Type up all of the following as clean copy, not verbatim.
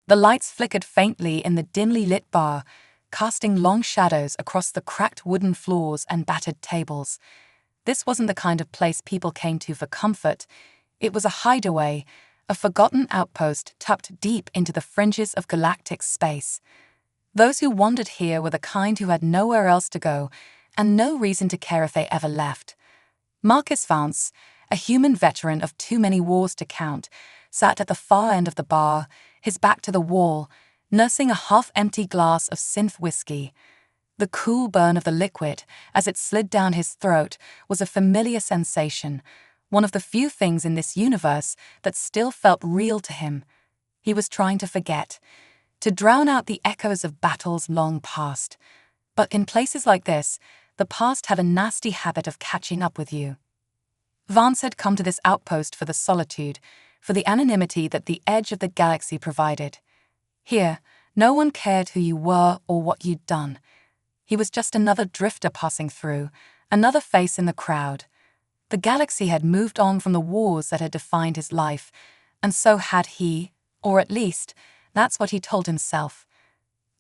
The lights flickered faintly in the dimly lit bar, casting long shadows across the cracked wooden floors and battered tables. This wasn't the kind of place people came to for comfort. It was a hideaway, a forgotten outpost tucked deep into the fringes of galactic space. Those who wandered here were the kind who had nowhere else to go, and no reason to care if they ever left. Marcus Vance, a human veteran of too many wars to count, sat at the far end of the bar, his back to the wall, nursing a half-empty glass of synth whiskey. The cool burn of the liquid, as it slid down his throat, was a familiar sensation, one of the few things in this universe that still felt real to him. He was trying to forget, to drown out the echoes of battles long past. But in places like this, the past had a nasty habit of catching up with you. Vance had come to this outpost for the solitude, for the anonymity that the edge of the galaxy provided. Here, no one cared who you were or what you'd done. He was just another drifter passing through, another face in the crowd. The galaxy had moved on from the wars that had defined his life, and so had he, or at least, that's what he told himself.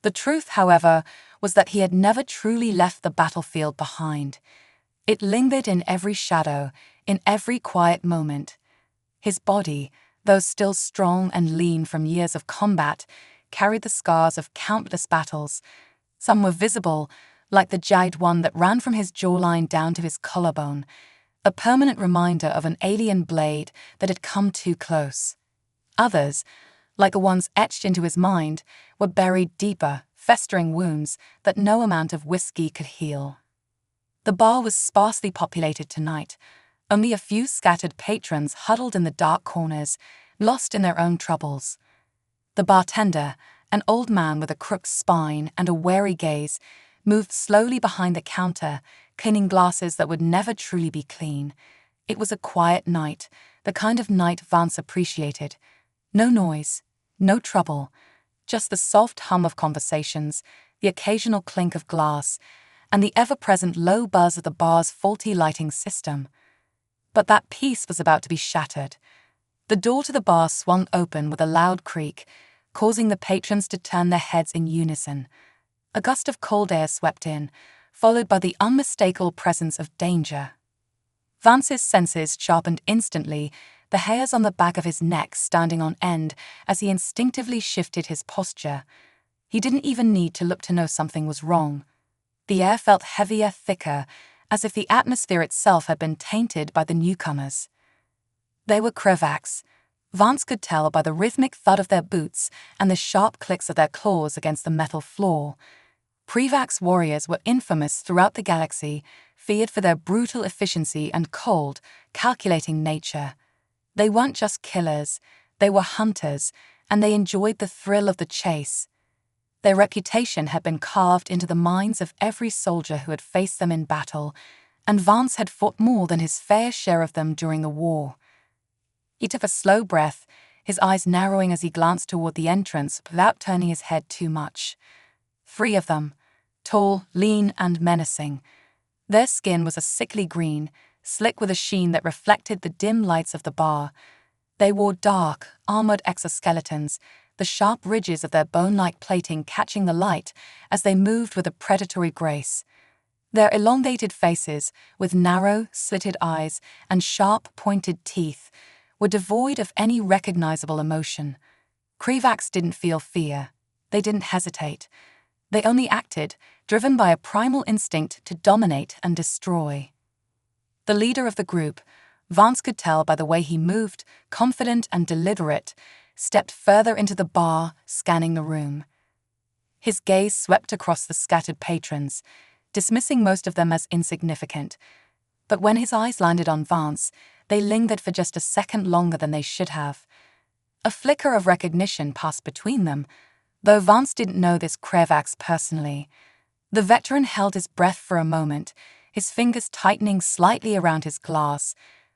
The truth, however, was that he had never truly left the battlefield behind. It lingered in every shadow, in every quiet moment. His body, though still strong and lean from years of combat, carried the scars of countless battles. Some were visible, like the jagged one that ran from his jawline down to his collarbone, a permanent reminder of an alien blade that had come too close. Others, like the ones etched into his mind, were buried deeper, festering wounds that no amount of whiskey could heal. The bar was sparsely populated tonight, only a few scattered patrons huddled in the dark corners, lost in their own troubles. The bartender, an old man with a crooked spine and a wary gaze, moved slowly behind the counter, cleaning glasses that would never truly be clean. It was a quiet night, the kind of night Vance appreciated. No noise, no trouble, just the soft hum of conversations, the occasional clink of glass, and the ever-present low buzz of the bar's faulty lighting system. But that peace was about to be shattered. The door to the bar swung open with a loud creak, causing the patrons to turn their heads in unison. A gust of cold air swept in, followed by the unmistakable presence of danger. Vance's senses sharpened instantly, the hairs on the back of his neck standing on end as he instinctively shifted his posture. He didn't even need to look to know something was wrong. The air felt heavier, thicker, as if the atmosphere itself had been tainted by the newcomers. They were Krevaks. Vance could tell by the rhythmic thud of their boots and the sharp clicks of their claws against the metal floor. Krevaks warriors were infamous throughout the galaxy, feared for their brutal efficiency and cold, calculating nature. They weren't just killers, they were hunters, and they enjoyed the thrill of the chase. Their reputation had been carved into the minds of every soldier who had faced them in battle, and Vance had fought more than his fair share of them during the war. He took a slow breath, his eyes narrowing as he glanced toward the entrance without turning his head too much. 3 of them, tall, lean, and menacing. Their skin was a sickly green, slick with a sheen that reflected the dim lights of the bar. They wore dark, armored exoskeletons, the sharp ridges of their bone-like plating catching the light as they moved with a predatory grace. Their elongated faces, with narrow, slitted eyes and sharp, pointed teeth, were devoid of any recognizable emotion. Krevaks didn't feel fear. They didn't hesitate. They only acted, driven by a primal instinct to dominate and destroy. The leader of the group, Vance could tell by the way he moved, confident and deliberate, stepped further into the bar, scanning the room. His gaze swept across the scattered patrons, dismissing most of them as insignificant. But when his eyes landed on Vance, they lingered for just a second longer than they should have. A flicker of recognition passed between them, though Vance didn't know this Krevaks personally. The veteran held his breath for a moment, his fingers tightening slightly around his glass,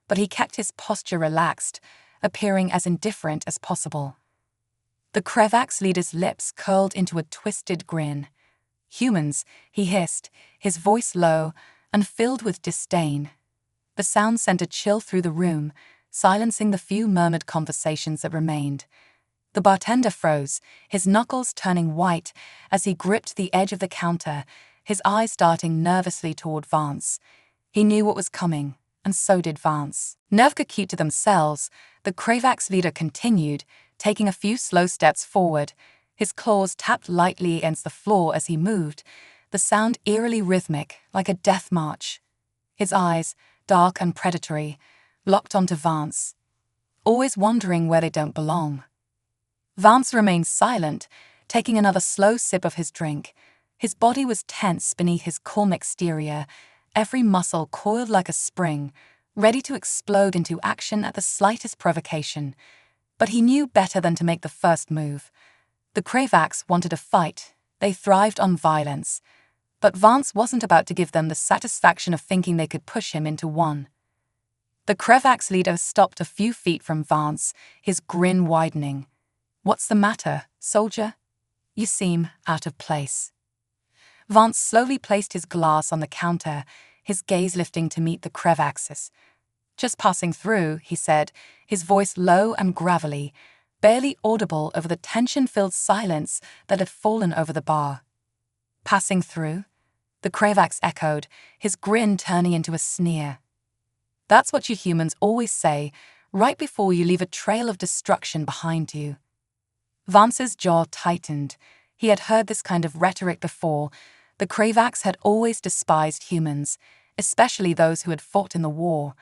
but he kept his posture relaxed, appearing as indifferent as possible. The Krevaks leader's lips curled into a twisted grin. "Humans," he hissed, his voice low and filled with disdain. The sound sent a chill through the room, silencing the few murmured conversations that remained. The bartender froze, his knuckles turning white as he gripped the edge of the counter, his eyes darting nervously toward Vance. He knew what was coming, and so did Vance. Never keep to themselves, the Kravax leader continued, taking a few slow steps forward. His claws tapped lightly against the floor as he moved, the sound eerily rhythmic, like a death march. His eyes, dark and predatory, locked onto Vance, always wondering where they don't belong. Vance remained silent, taking another slow sip of his drink. His body was tense beneath his calm exterior, every muscle coiled like a spring, ready to explode into action at the slightest provocation. But he knew better than to make the first move. The Kravax wanted a fight. They thrived on violence. But Vance wasn't about to give them the satisfaction of thinking they could push him into one. The Kravax leader stopped a few feet from Vance, his grin widening. "What's the matter, soldier? You seem out of place." Vance slowly placed his glass on the counter, his gaze lifting to meet the Kravax's. "Just passing through," he said, his voice low and gravelly, barely audible over the tension-filled silence that had fallen over the bar. "Passing through?" The Kravax echoed, his grin turning into a sneer. "That's what you humans always say, right before you leave a trail of destruction behind you." Vance's jaw tightened. He had heard this kind of rhetoric before. The Kravax had always despised humans, especially those who had fought in the war.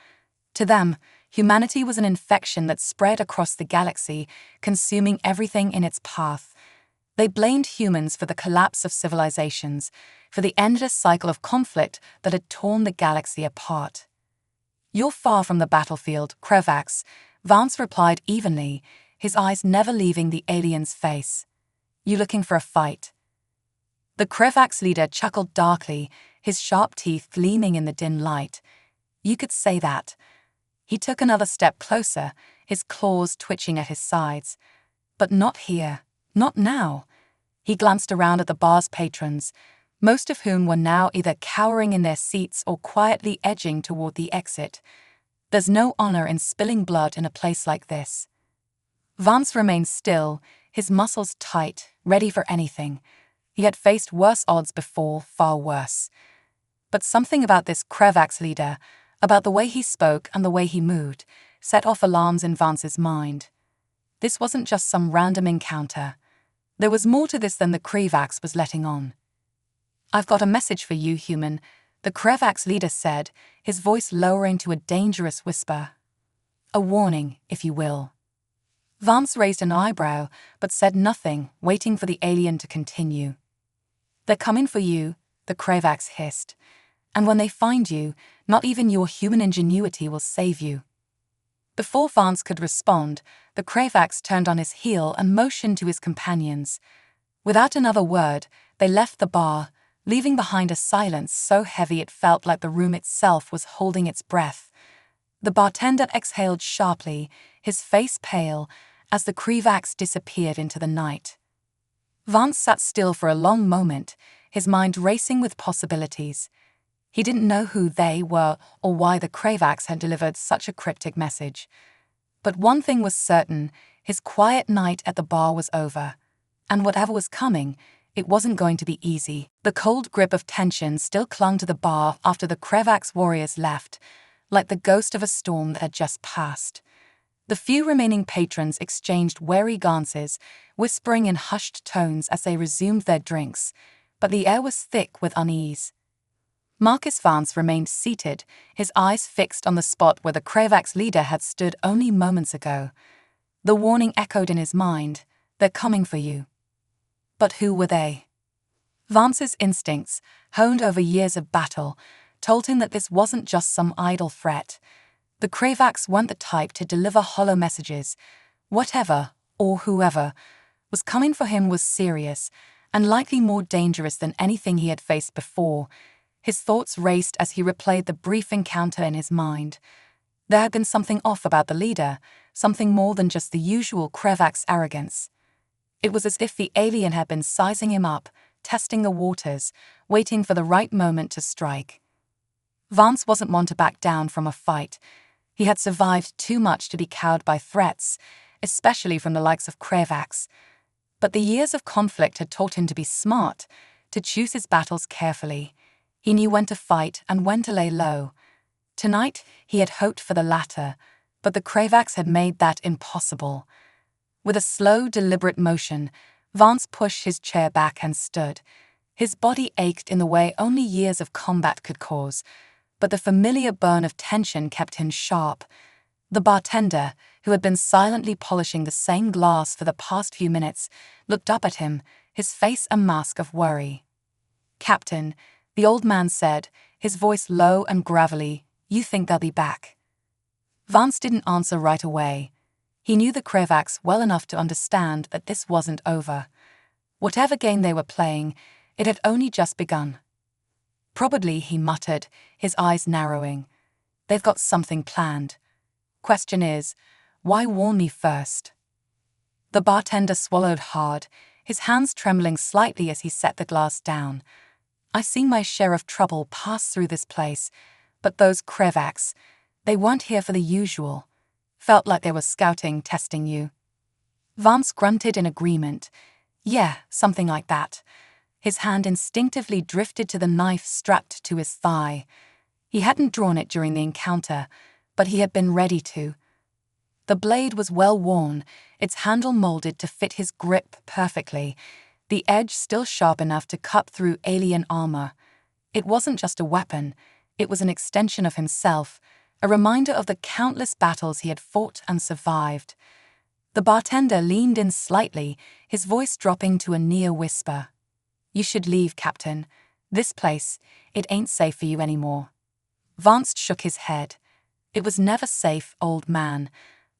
To them, humanity was an infection that spread across the galaxy, consuming everything in its path. They blamed humans for the collapse of civilizations, for the endless cycle of conflict that had torn the galaxy apart. "You're far from the battlefield, Kravax," Vance replied evenly, his eyes never leaving the alien's face. "You looking for a fight?" The Kravax leader chuckled darkly, his sharp teeth gleaming in the dim light. "You could say that." He took another step closer, his claws twitching at his sides. "But not here. Not now." He glanced around at the bar's patrons, most of whom were now either cowering in their seats or quietly edging toward the exit. There's no honor in spilling blood in a place like this. Vance remained still, his muscles tight, ready for anything. He had faced worse odds before, far worse. But something about this Kravax leader, about the way he spoke and the way he moved, set off alarms in Vance's mind. This wasn't just some random encounter. There was more to this than the Kravax was letting on. "I've got a message for you, human," the Kravax leader said, his voice lowering to a dangerous whisper. "A warning, if you will." Vance raised an eyebrow, but said nothing, waiting for the alien to continue. "They're coming for you," the Kravax hissed. "And when they find you, not even your human ingenuity will save you." Before Vance could respond, the Kravax turned on his heel and motioned to his companions. Without another word, they left the bar, leaving behind a silence so heavy it felt like the room itself was holding its breath. The bartender exhaled sharply, his face pale, as the Kravax disappeared into the night. Vance sat still for a long moment, his mind racing with possibilities. He didn't know who they were or why the Kravax had delivered such a cryptic message. But one thing was certain, his quiet night at the bar was over. And whatever was coming, it wasn't going to be easy. The cold grip of tension still clung to the bar after the Kravax warriors left, like the ghost of a storm that had just passed. The few remaining patrons exchanged wary glances, whispering in hushed tones as they resumed their drinks, but the air was thick with unease. Marcus Vance remained seated, his eyes fixed on the spot where the Kravax leader had stood only moments ago. The warning echoed in his mind, "They're coming for you." But who were they? Vance's instincts, honed over years of battle, told him that this wasn't just some idle threat. The Kravax weren't the type to deliver hollow messages. Whatever, or whoever, was coming for him was serious, and likely more dangerous than anything he had faced before. His thoughts raced as he replayed the brief encounter in his mind. There had been something off about the leader, something more than just the usual Kravax arrogance. It was as if the alien had been sizing him up, testing the waters, waiting for the right moment to strike. Vance wasn't one to back down from a fight. He had survived too much to be cowed by threats, especially from the likes of Kravax. But the years of conflict had taught him to be smart, to choose his battles carefully. He knew when to fight and when to lay low. Tonight, he had hoped for the latter, but the Kravax had made that impossible. With a slow, deliberate motion, Vance pushed his chair back and stood. His body ached in the way only years of combat could cause, but the familiar burn of tension kept him sharp. The bartender, who had been silently polishing the same glass for the past few minutes, looked up at him, his face a mask of worry. "Captain," the old man said, his voice low and gravelly, "you think they'll be back?" Vance didn't answer right away. He knew the Kravax well enough to understand that this wasn't over. Whatever game they were playing, it had only just begun. "Probably," he muttered, his eyes narrowing. "They've got something planned. Question is, why warn me first?" The bartender swallowed hard, his hands trembling slightly as he set the glass down. "I've seen my share of trouble pass through this place, but those Kravax, they weren't here for the usual. Felt like they were scouting, testing you." Vance grunted in agreement. "Yeah, something like that." His hand instinctively drifted to the knife strapped to his thigh. He hadn't drawn it during the encounter, but he had been ready to. The blade was well worn, its handle molded to fit his grip perfectly, the edge still sharp enough to cut through alien armor. It wasn't just a weapon, it was an extension of himself, a reminder of the countless battles he had fought and survived. The bartender leaned in slightly, his voice dropping to a near whisper. "You should leave, Captain. This place, it ain't safe for you anymore." Vance shook his head. "It was never safe, old man,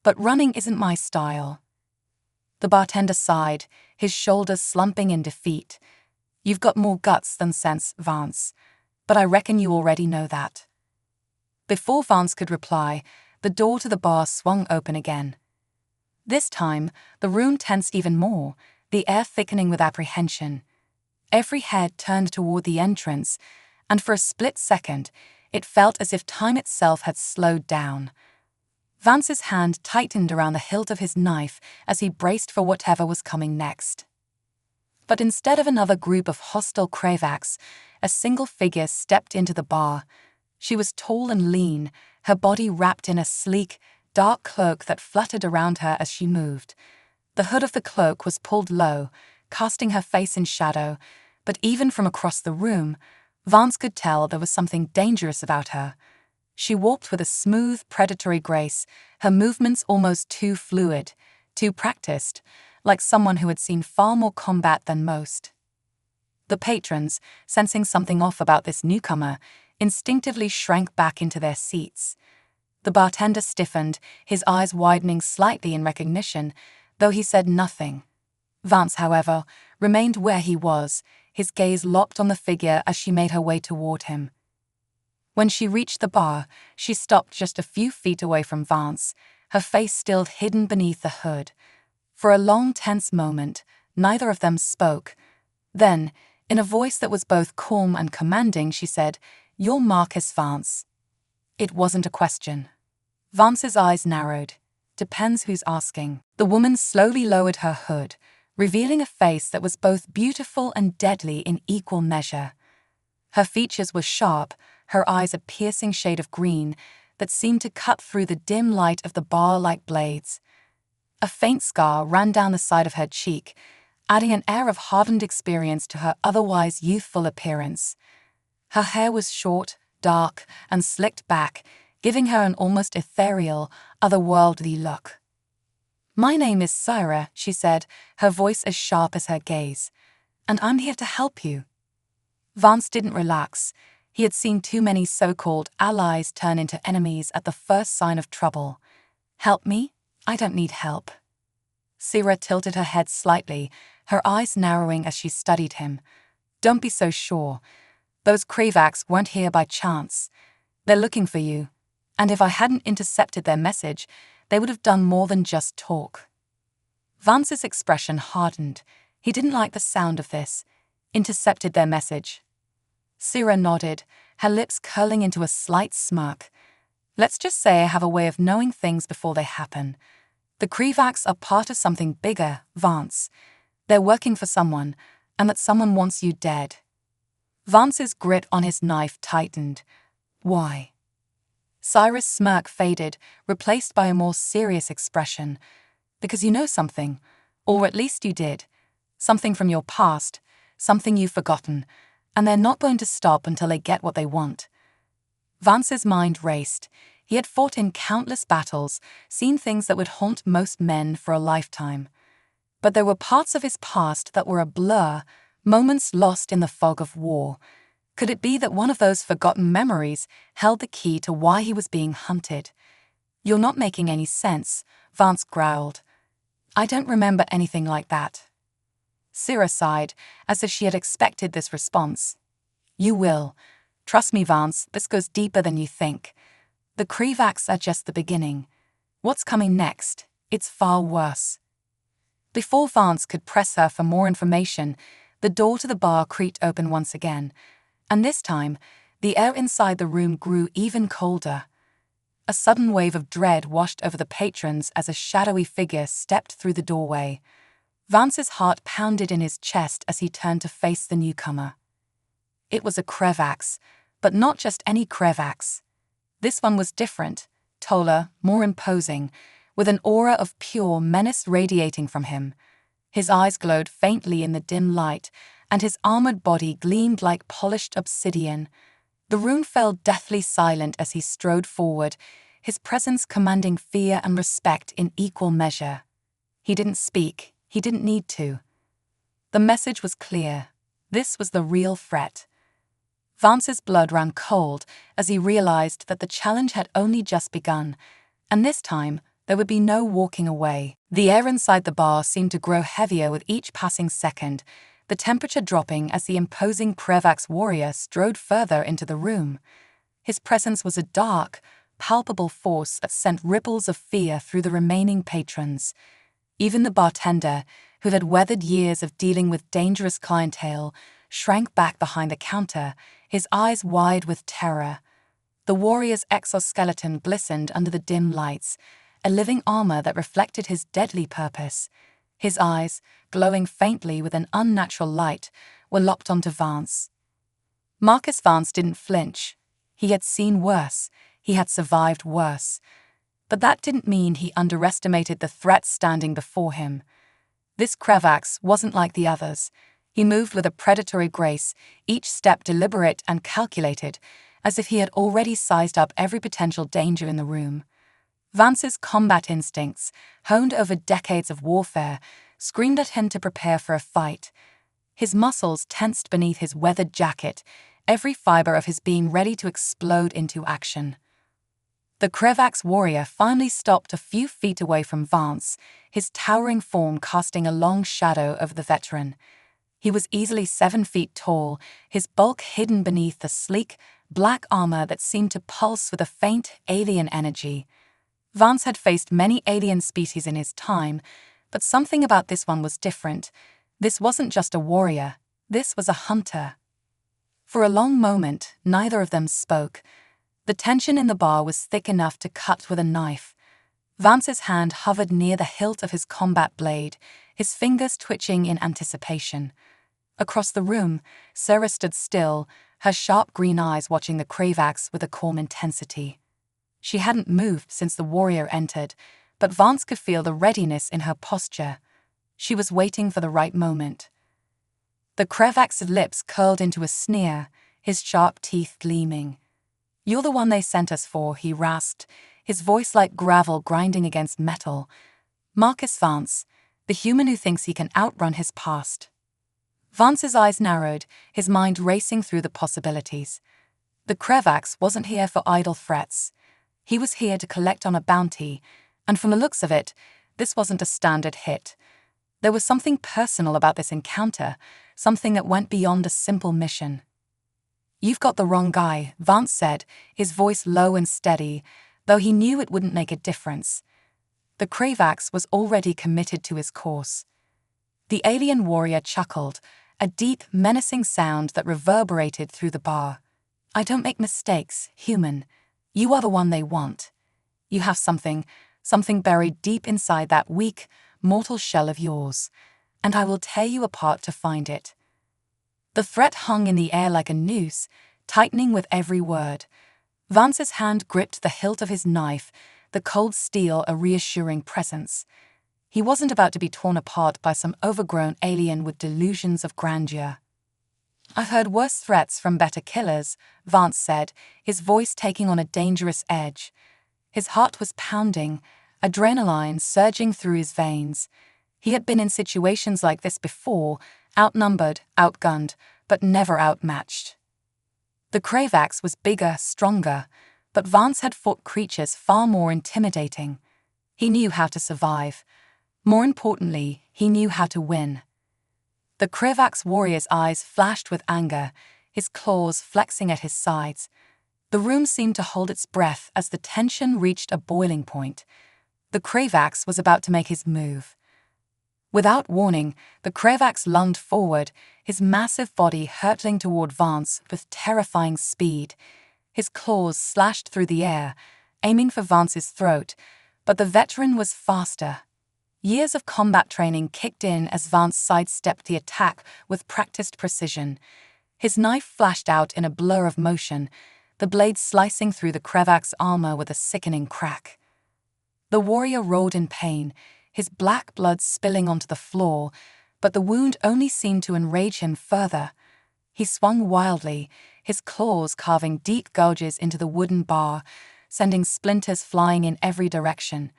but running isn't my style." The bartender sighed, his shoulders slumping in defeat. "You've got more guts than sense, Vance, but I reckon you already know that." Before Vance could reply, the door to the bar swung open again. This time, the room tensed even more, the air thickening with apprehension. Every head turned toward the entrance, and for a split second, it felt as if time itself had slowed down. Vance's hand tightened around the hilt of his knife as he braced for whatever was coming next. But instead of another group of hostile Kravax, a single figure stepped into the bar. She was tall and lean, her body wrapped in a sleek, dark cloak that fluttered around her as she moved. The hood of the cloak was pulled low, casting her face in shadow, but even from across the room, Vance could tell there was something dangerous about her. She walked with a smooth, predatory grace, her movements almost too fluid, too practiced, like someone who had seen far more combat than most. The patrons, sensing something off about this newcomer, instinctively shrank back into their seats. The bartender stiffened, his eyes widening slightly in recognition, though he said nothing. Vance, however, remained where he was, his gaze locked on the figure as she made her way toward him. When she reached the bar, she stopped just a few feet away from Vance, her face still hidden beneath the hood. For a long, tense moment, neither of them spoke. Then, in a voice that was both calm and commanding, she said, "You're Marcus Vance." It wasn't a question. Vance's eyes narrowed. Depends who's asking. The woman slowly lowered her hood, revealing a face that was both beautiful and deadly in equal measure. Her features were sharp, her eyes a piercing shade of green that seemed to cut through the dim light of the bar like blades. A faint scar ran down the side of her cheek, adding an air of hardened experience to her otherwise youthful appearance. Her hair was short, dark, and slicked back, giving her an almost ethereal, otherworldly look. "My name is Syra," she said, her voice as sharp as her gaze, "and I'm here to help you." Vance didn't relax. He had seen too many so-called allies turn into enemies at the first sign of trouble. "Help me? I don't need help." Syra tilted her head slightly, her eyes narrowing as she studied him. "Don't be so sure. Those Kravax weren't here by chance. They're looking for you, and if I hadn't intercepted their message, they would have done more than just talk." Vance's expression hardened. He didn't like the sound of this. Intercepted their message. Syra nodded, her lips curling into a slight smirk. "Let's just say I have a way of knowing things before they happen. The Krivaks are part of something bigger, Vance. They're working for someone, and that someone wants you dead. Vance's grit on his knife tightened. Why? Cyrus' smirk faded, replaced by a more serious expression. Because you know something, or at least you did. Something from your past, something you've forgotten, and they're not going to stop until they get what they want. Vance's mind raced. He had fought in countless battles, seen things that would haunt most men for a lifetime. But there were parts of his past that were a blur, moments lost in the fog of war. Could it be that one of those forgotten memories held the key to why he was being hunted? You're not making any sense, Vance growled. I don't remember anything like that. Syrah sighed, as if she had expected this response. You will. Trust me, Vance, this goes deeper than you think. The Krivaks are just the beginning. What's coming next? It's far worse. Before Vance could press her for more information, the door to the bar creaked open once again, and this time, the air inside the room grew even colder. A sudden wave of dread washed over the patrons as a shadowy figure stepped through the doorway. Vance's heart pounded in his chest as he turned to face the newcomer. It was a Krivaks, but not just any Krivaks. This one was different, taller, more imposing, with an aura of pure menace radiating from him. His eyes glowed faintly in the dim light, and his armored body gleamed like polished obsidian. The room fell deathly silent as he strode forward, his presence commanding fear and respect in equal measure. He didn't speak, he didn't need to. The message was clear. This was the real threat. Vance's blood ran cold as he realized that the challenge had only just begun, and this time there would be no walking away. The air inside the bar seemed to grow heavier with each passing second, the temperature dropping as the imposing Krivaks warrior strode further into the room. His presence was a dark, palpable force that sent ripples of fear through the remaining patrons. Even the bartender, who had weathered years of dealing with dangerous clientele, shrank back behind the counter, his eyes wide with terror. The warrior's exoskeleton glistened under the dim lights, a living armor that reflected his deadly purpose. His eyes, glowing faintly with an unnatural light, were locked onto Vance. Marcus Vance didn't flinch. He had seen worse. He had survived worse. But that didn't mean he underestimated the threat standing before him. This Krivaks wasn't like the others. He moved with a predatory grace, each step deliberate and calculated, as if he had already sized up every potential danger in the room. Vance's combat instincts, honed over decades of warfare, screamed at him to prepare for a fight. His muscles tensed beneath his weathered jacket, every fiber of his being ready to explode into action. The Krivaks warrior finally stopped a few feet away from Vance, his towering form casting a long shadow over the veteran. He was easily 7 feet tall, his bulk hidden beneath the sleek, black armor that seemed to pulse with a faint, alien energy. Vance had faced many alien species in his time, but something about this one was different. This wasn't just a warrior, this was a hunter. For a long moment, neither of them spoke. The tension in the bar was thick enough to cut with a knife. Vance's hand hovered near the hilt of his combat blade, his fingers twitching in anticipation. Across the room, Syrah stood still, her sharp green eyes watching the Krivaks with a calm intensity. She hadn't moved since the warrior entered, but Vance could feel the readiness in her posture. She was waiting for the right moment. The Krivaks' lips curled into a sneer, his sharp teeth gleaming. "You're the one they sent us for," he rasped, his voice like gravel grinding against metal. "Marcus Vance, the human who thinks he can outrun his past." Vance's eyes narrowed, his mind racing through the possibilities. The Krivaks wasn't here for idle threats. He was here to collect on a bounty, and from the looks of it, this wasn't a standard hit. There was something personal about this encounter, something that went beyond a simple mission. "You've got the wrong guy," Vance said, his voice low and steady, though he knew it wouldn't make a difference. The Krivaks was already committed to his course. The alien warrior chuckled, a deep, menacing sound that reverberated through the bar. "I don't make mistakes, human. You are the one they want. You have something something buried deep inside that weak, mortal shell of yours, and I will tear you apart to find it." The threat hung in the air like a noose, tightening with every word. Vance's hand gripped the hilt of his knife, the cold steel a reassuring presence. He wasn't about to be torn apart by some overgrown alien with delusions of grandeur. "I've heard worse threats from better killers," Vance said, his voice taking on a dangerous edge. His heart was pounding, adrenaline surging through his veins. He had been in situations like this before, outnumbered, outgunned, but never outmatched. The Kravax was bigger, stronger, but Vance had fought creatures far more intimidating. He knew how to survive. More importantly, he knew how to win. The Kravax warrior's eyes flashed with anger, his claws flexing at his sides. The room seemed to hold its breath as the tension reached a boiling point. The Kravax was about to make his move. Without warning, the Kravax lunged forward, his massive body hurtling toward Vance with terrifying speed. His claws slashed through the air, aiming for Vance's throat, but the veteran was faster. Years of combat training kicked in as Vance sidestepped the attack with practiced precision. His knife flashed out in a blur of motion, the blade slicing through the Kravax's armor with a sickening crack. The warrior rolled in pain, his black blood spilling onto the floor, but the wound only seemed to enrage him further. He swung wildly, his claws carving deep gouges into the wooden bar, sending splinters flying in every direction.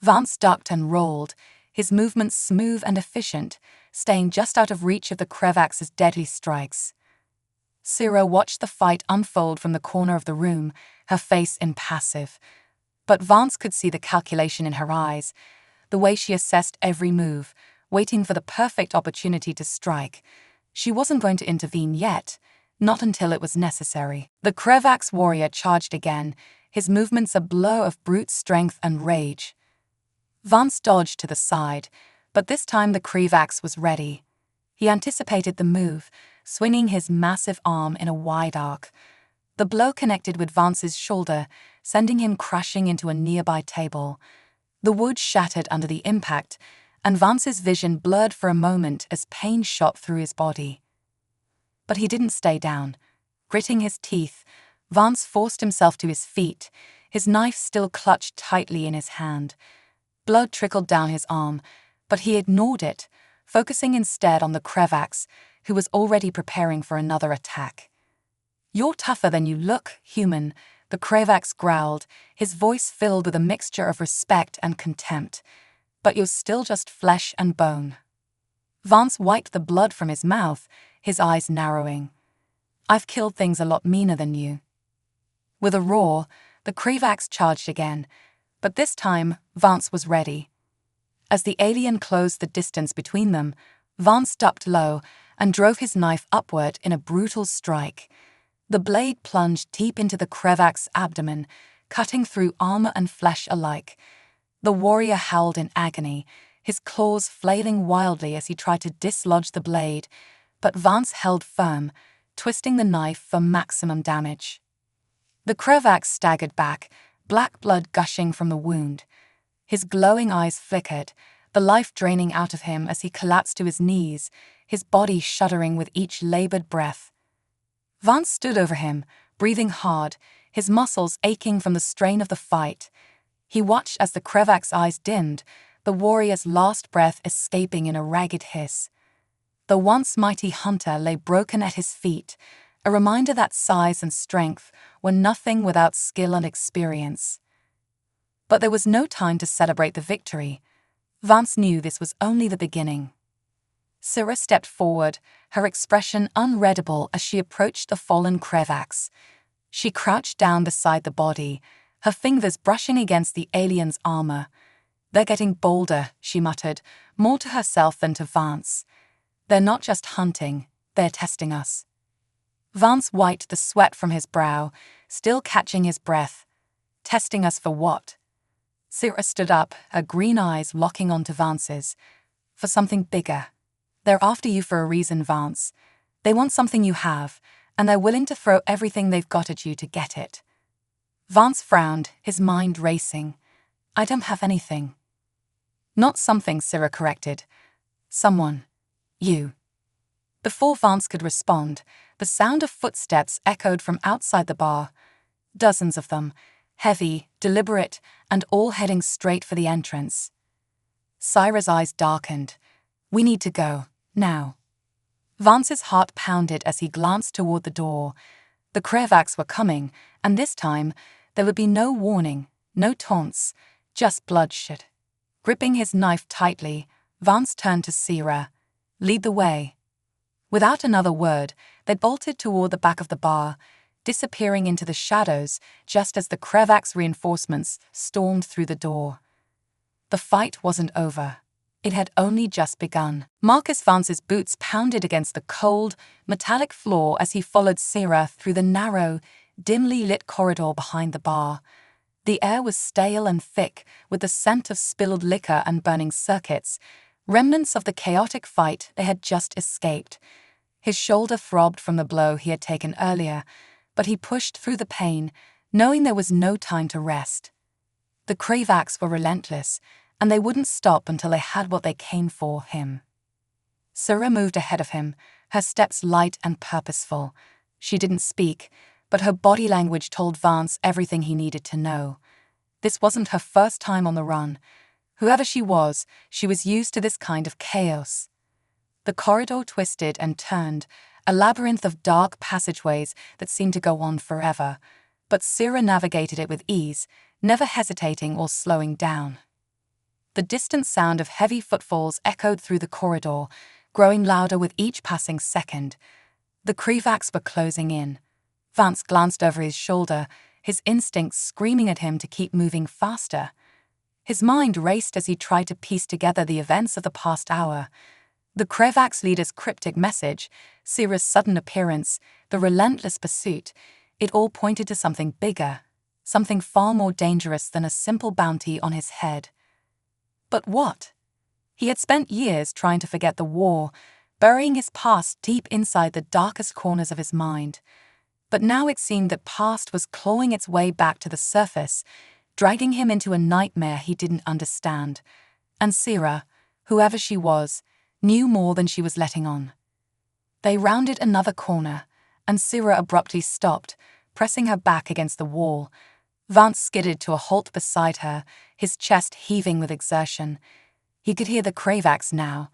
Vance ducked and rolled, his movements smooth and efficient, staying just out of reach of the Kravax's deadly strikes. Syrah watched the fight unfold from the corner of the room, her face impassive. But Vance could see the calculation in her eyes, the way she assessed every move, waiting for the perfect opportunity to strike. She wasn't going to intervene yet, not until it was necessary. The Kravax warrior charged again, his movements a blur of brute strength and rage. Vance dodged to the side, but this time the Kravax was ready. He anticipated the move, swinging his massive arm in a wide arc. The blow connected with Vance's shoulder, sending him crashing into a nearby table. The wood shattered under the impact, and Vance's vision blurred for a moment as pain shot through his body. But he didn't stay down. Gritting his teeth, Vance forced himself to his feet, his knife still clutched tightly in his hand. Blood trickled down his arm, but he ignored it, focusing instead on the Kravax, who was already preparing for another attack. "You're tougher than you look, human," the Kravax growled, his voice filled with a mixture of respect and contempt. "But you're still just flesh and bone." Vance wiped the blood from his mouth, his eyes narrowing. "I've killed things a lot meaner than you." With a roar, the Kravax charged again, but this time Vance was ready. As the alien closed the distance between them, Vance ducked low and drove his knife upward in a brutal strike. The blade plunged deep into the Kravax's abdomen, cutting through armor and flesh alike. The warrior howled in agony, his claws flailing wildly as he tried to dislodge the blade, but Vance held firm, twisting the knife for maximum damage. The Kravax staggered back, black blood gushing from the wound. His glowing eyes flickered, the life draining out of him as he collapsed to his knees, his body shuddering with each labored breath. Vance stood over him, breathing hard, his muscles aching from the strain of the fight. He watched as the Kravax's eyes dimmed, the warrior's last breath escaping in a ragged hiss. The once mighty hunter lay broken at his feet, a reminder that size and strength were nothing without skill and experience. But there was no time to celebrate the victory. Vance knew this was only the beginning. Syrah stepped forward, her expression unreadable as she approached the fallen Kravax. She crouched down beside the body, her fingers brushing against the alien's armor. "They're getting bolder," she muttered, more to herself than to Vance. "They're not just hunting, they're testing us." Vance wiped the sweat from his brow, still catching his breath. "Testing us for what?" Syrah stood up, her green eyes locking onto Vance's. "For something bigger. They're after you for a reason, Vance. They want something you have, and they're willing to throw everything they've got at you to get it." Vance frowned, his mind racing. I don't have anything. Not something, Syrah corrected. Someone. You. Before Vance could respond, the sound of footsteps echoed from outside the bar. Dozens of them, heavy, deliberate, and all heading straight for the entrance. Syrah's eyes darkened. We need to go, now. Vance's heart pounded as he glanced toward the door. The Krevaks were coming, and this time, there would be no warning, no taunts, just bloodshed. Gripping his knife tightly, Vance turned to Syrah. Lead the way. Without another word, they bolted toward the back of the bar, disappearing into the shadows just as the Krevaks' reinforcements stormed through the door. The fight wasn't over. It had only just begun. Marcus Vance's boots pounded against the cold, metallic floor as he followed Syrah through the narrow, dimly lit corridor behind the bar. The air was stale and thick, with the scent of spilled liquor and burning circuits, remnants of the chaotic fight they had just escaped. His shoulder throbbed from the blow he had taken earlier, but he pushed through the pain, knowing there was no time to rest. The Krevaks were relentless, and they wouldn't stop until they had what they came for, him. Syrah moved ahead of him, her steps light and purposeful. She didn't speak, but her body language told Vance everything he needed to know. This wasn't her first time on the run. Whoever she was used to this kind of chaos. The corridor twisted and turned, a labyrinth of dark passageways that seemed to go on forever, but Syrah navigated it with ease, never hesitating or slowing down. The distant sound of heavy footfalls echoed through the corridor, growing louder with each passing second. The Krevaks were closing in. Vance glanced over his shoulder, his instincts screaming at him to keep moving faster. His mind raced as he tried to piece together the events of the past hour. The Krevaks' leader's cryptic message, Syrah's sudden appearance, the relentless pursuit, it all pointed to something bigger, something far more dangerous than a simple bounty on his head. But what? He had spent years trying to forget the war, burying his past deep inside the darkest corners of his mind. But now it seemed that past was clawing its way back to the surface, dragging him into a nightmare he didn't understand. And Syrah, whoever she was, knew more than she was letting on. They rounded another corner, and Syrah abruptly stopped, pressing her back against the wall. Vance skidded to a halt beside her, his chest heaving with exertion. He could hear the Krevaks now,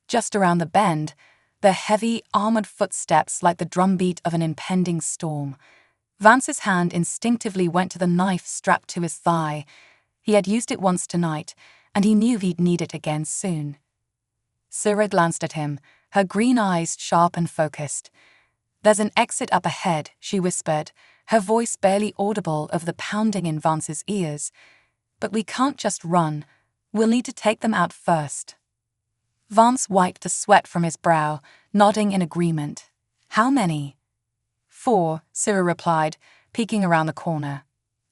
just around the bend, their heavy, armored footsteps like the drumbeat of an impending storm. Vance's hand instinctively went to the knife strapped to his thigh. He had used it once tonight, and he knew he'd need it again soon. Syrah glanced at him, her green eyes sharp and focused. "There's an exit up ahead," she whispered, her voice barely audible over the pounding in Vance's ears. "But we can't just run. We'll need to take them out first." Vance wiped the sweat from his brow, nodding in agreement. "How many?" "4," Syrah replied, peeking around the corner.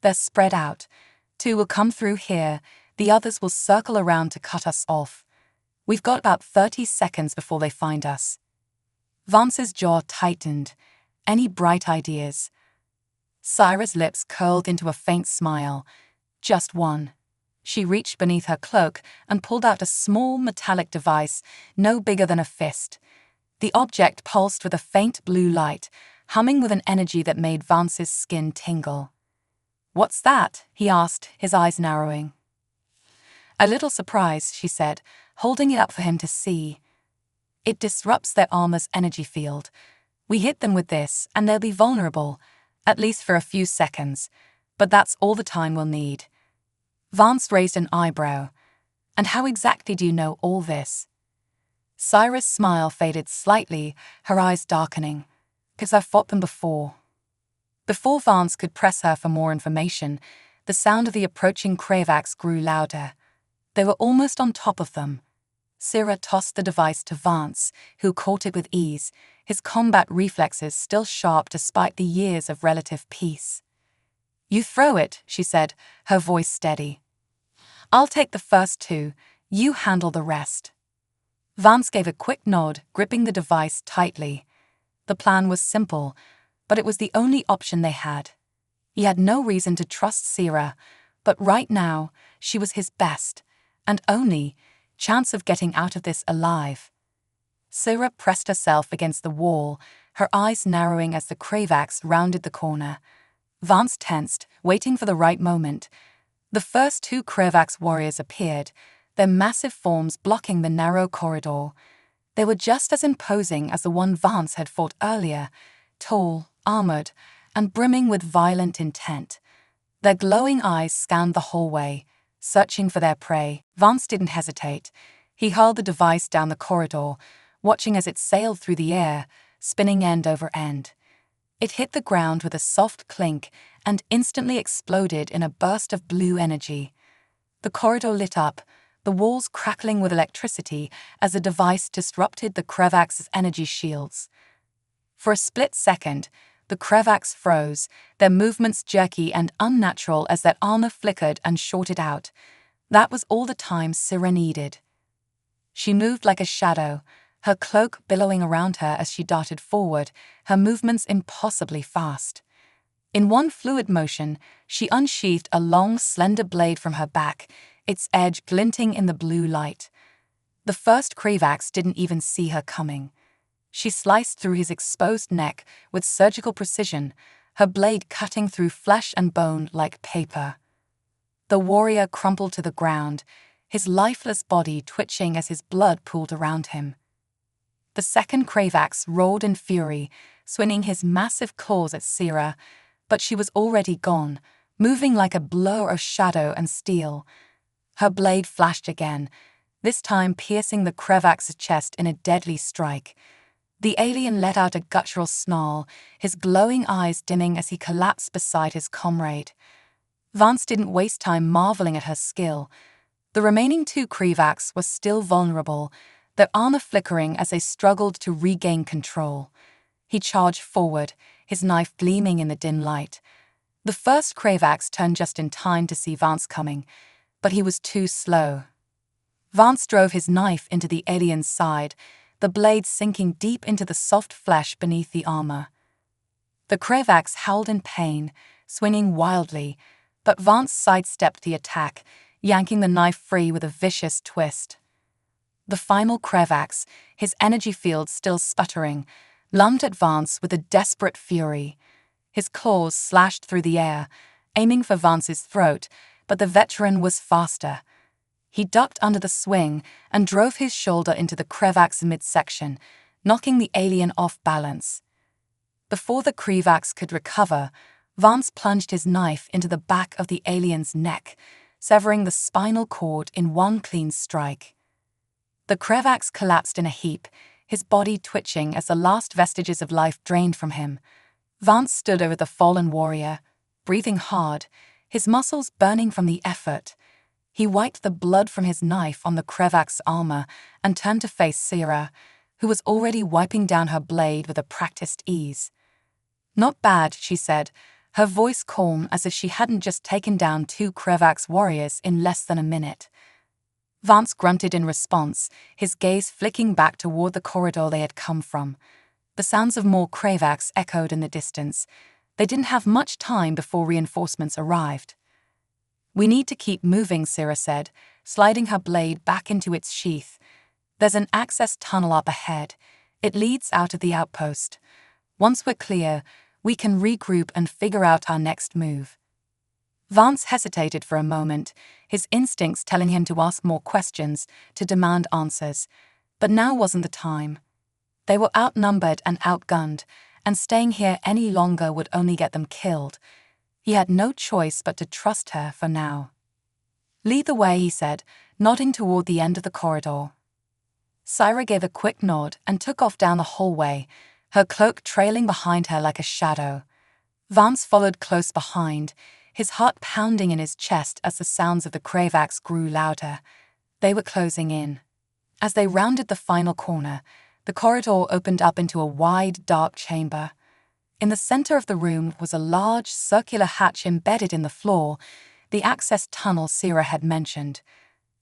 "They're spread out. 2 will come through here, the others will circle around to cut us off. We've got about 30 seconds before they find us." Vance's jaw tightened. Any bright ideas? Syrah's lips curled into a faint smile. "Just one." She reached beneath her cloak and pulled out a small metallic device, no bigger than a fist. The object pulsed with a faint blue light, humming with an energy that made Vance's skin tingle. "What's that?" he asked, his eyes narrowing. "A little surprise," she said, holding it up for him to see. "It disrupts their armor's energy field. We hit them with this, and they'll be vulnerable, at least for a few seconds, but that's all the time we'll need." Vance raised an eyebrow. "And how exactly do you know all this?" Syrah's smile faded slightly, her eyes darkening. "'Cause I've fought them before." Before Vance could press her for more information, the sound of the approaching Krevaks grew louder. They were almost on top of them. Syrah tossed the device to Vance, who caught it with ease, his combat reflexes still sharp despite the years of relative peace. "You throw it," she said, her voice steady. "I'll take the first 2, you handle the rest." Vance gave a quick nod, gripping the device tightly. The plan was simple, but it was the only option they had. He had no reason to trust Syrah. But right now, she was his best, and only, chance of getting out of this alive. Syrah pressed herself against the wall, her eyes narrowing as the Kravax rounded the corner. Vance tensed, waiting for the right moment. The first two Kravax warriors appeared, their massive forms blocking the narrow corridor. They were just as imposing as the one Vance had fought earlier, tall, armored, and brimming with violent intent. Their glowing eyes scanned the hallway, searching for their prey. Vance didn't hesitate. He hurled the device down the corridor, watching as it sailed through the air, spinning end over end. It hit the ground with a soft clink and instantly exploded in a burst of blue energy. The corridor lit up, the walls crackling with electricity as the device disrupted the Kravax's energy shields. For a split second, the Kravax froze, their movements jerky and unnatural as their armor flickered and shorted out. That was all the time Syrah needed. She moved like a shadow, her cloak billowing around her as she darted forward, her movements impossibly fast. In one fluid motion, she unsheathed a long, slender blade from her back, its edge glinting in the blue light. The first Kravax didn't even see her coming. She sliced through his exposed neck with surgical precision, her blade cutting through flesh and bone like paper. The warrior crumpled to the ground, his lifeless body twitching as his blood pooled around him. The second Kravax roared in fury, swinging his massive claws at Syrah, but she was already gone, moving like a blur of shadow and steel. Her blade flashed again, this time piercing the Kravax's chest in a deadly strike. The alien let out a guttural snarl, his glowing eyes dimming as he collapsed beside his comrade. Vance didn't waste time marveling at her skill. The remaining two Kravax were still vulnerable, their armor flickering as they struggled to regain control. He charged forward, his knife gleaming in the dim light. The first Kravax turned just in time to see Vance coming, but he was too slow. Vance drove his knife into the alien's side, the blade sinking deep into the soft flesh beneath the armor. The Kravax howled in pain, swinging wildly, but Vance sidestepped the attack, yanking the knife free with a vicious twist. The final Kravax, his energy field still sputtering, lunged at Vance with a desperate fury. His claws slashed through the air, aiming for Vance's throat, but the veteran was faster. He ducked under the swing and drove his shoulder into the Kravax's midsection, knocking the alien off balance. Before the Kravax could recover, Vance plunged his knife into the back of the alien's neck, severing the spinal cord in one clean strike. The Kravax collapsed in a heap, his body twitching as the last vestiges of life drained from him. Vance stood over the fallen warrior, breathing hard, his muscles burning from the effort. He wiped the blood from his knife on the Kravax's armor and turned to face Syrah, who was already wiping down her blade with a practiced ease. "Not bad," she said, her voice calm as if she hadn't just taken down two Kravax warriors in less than a minute. Vance grunted in response, his gaze flicking back toward the corridor they had come from. The sounds of more Kravax echoed in the distance. They didn't have much time before reinforcements arrived. "We need to keep moving," Syrah said, sliding her blade back into its sheath. "There's an access tunnel up ahead. It leads out of the outpost. Once we're clear, we can regroup and figure out our next move." Vance hesitated for a moment, his instincts telling him to ask more questions, to demand answers. But now wasn't the time. They were outnumbered and outgunned, and staying here any longer would only get them killed. He had no choice but to trust her for now. "Lead the way," he said, nodding toward the end of the corridor. Syrah gave a quick nod and took off down the hallway, her cloak trailing behind her like a shadow. Vance followed close behind, his heart pounding in his chest as the sounds of the Kravax grew louder. They were closing in. As they rounded the final corner, the corridor opened up into a wide, dark chamber. In the center of the room was a large, circular hatch embedded in the floor, the access tunnel Syrah had mentioned.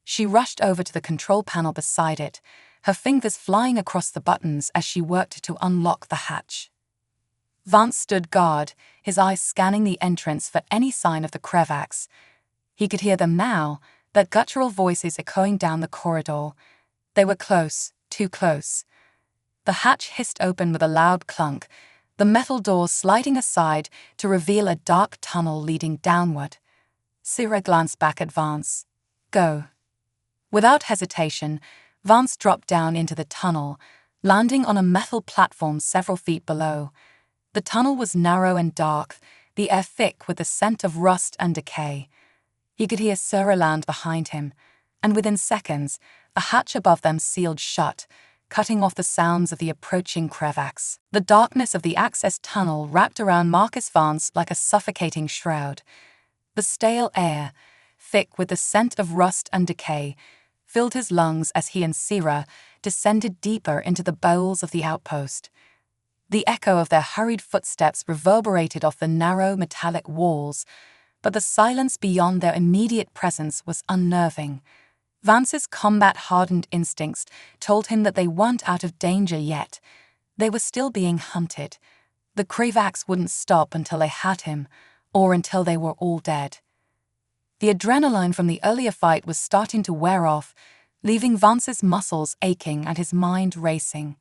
She rushed over to the control panel beside it, her fingers flying across the buttons as she worked to unlock the hatch. Vance stood guard, his eyes scanning the entrance for any sign of the Kravax. He could hear them now, their guttural voices echoing down the corridor. They were close, too close. The hatch hissed open with a loud clunk, the metal doors sliding aside to reveal a dark tunnel leading downward. Syrah glanced back at Vance. Go. Without hesitation, Vance dropped down into the tunnel, landing on a metal platform several feet below. The tunnel was narrow and dark, the air thick with the scent of rust and decay. He could hear Syrah land behind him, and within seconds, a hatch above them sealed shut, cutting off the sounds of the approaching crevasse. The darkness of the access tunnel wrapped around Marcus Vance like a suffocating shroud. The stale air, thick with the scent of rust and decay, filled his lungs as he and Syrah descended deeper into the bowels of the outpost. The echo of their hurried footsteps reverberated off the narrow metallic walls, but the silence beyond their immediate presence was unnerving. Vance's combat-hardened instincts told him that they weren't out of danger yet. They were still being hunted. The crevasse wouldn't stop until they had him, or until they were all dead. The adrenaline from the earlier fight was starting to wear off, leaving Vance's muscles aching and his mind racing.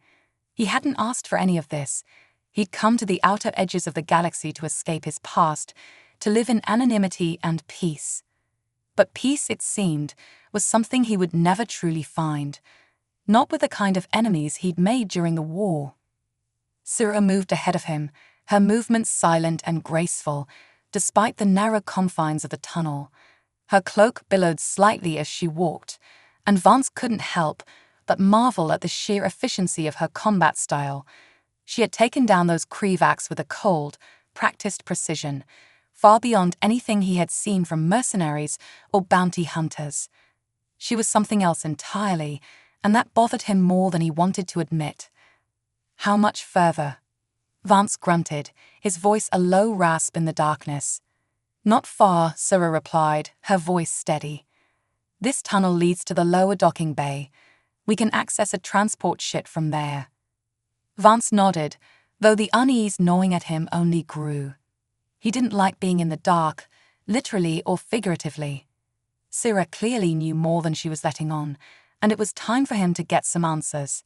He hadn't asked for any of this. He'd come to the outer edges of the galaxy to escape his past, to live in anonymity and peace. But peace, it seemed, was something he would never truly find, not with the kind of enemies he'd made during the war. Syrah moved ahead of him, her movements silent and graceful, despite the narrow confines of the tunnel. Her cloak billowed slightly as she walked, and Vance couldn't help but marvel at the sheer efficiency of her combat style. She had taken down those crevasse with a cold, practiced precision, far beyond anything he had seen from mercenaries or bounty hunters. She was something else entirely, and that bothered him more than he wanted to admit. How much further? Vance grunted, his voice a low rasp in the darkness. Not far, Syrah replied, her voice steady. This tunnel leads to the lower docking bay. We can access a transport ship from there. Vance nodded, though the unease gnawing at him only grew. He didn't like being in the dark, literally or figuratively. Syrah clearly knew more than she was letting on, and it was time for him to get some answers.